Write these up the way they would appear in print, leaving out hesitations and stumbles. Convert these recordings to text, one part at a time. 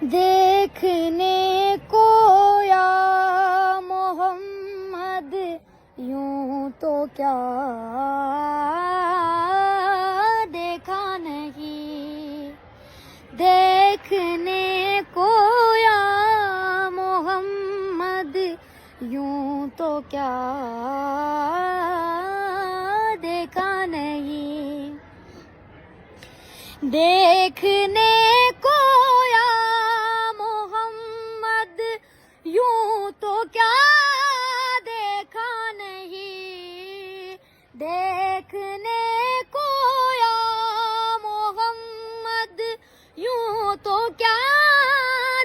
دیکھنے کو یا محمد یوں تو کیا دیکھا نہیں، دیکھنے کو یا محمد یوں تو کیا دیکھا نہیں، دیکھنے کو یا محمد یوں تو کیا دیکھا نہیں، دیکھنے کو یا محمد یوں تو کیا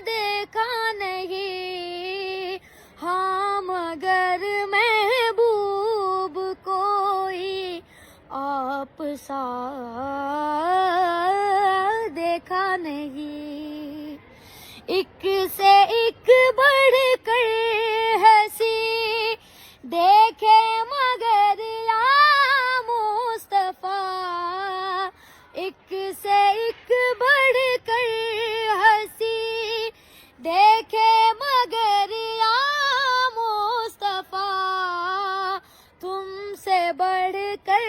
دیکھا نہیں، ہاں مگر محبوب کوئی آپ سا دیکھا نہیں، ایک سے ایک بڑھ کر ہنسی دیکھے مگر یا مصطفیٰ، ایک سے ایک بڑھ کر ہنسی دیکھے مگر یا مصطفیٰ، تم سے بڑھ کر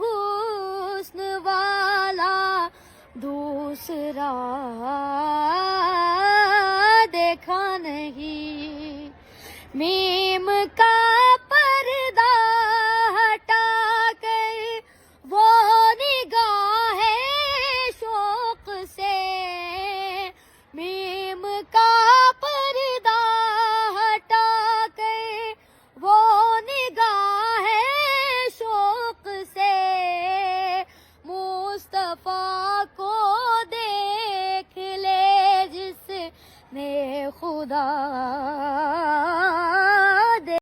حسن والا دوسرا دیکھا نہیں، میم کا پردہ ہٹا کر وہ نگاہ شوق سے، میم کا پردہ ہٹا کر وہ نگاہ شوق سے، مصطفیٰ کو دیکھ لے جس نے خدا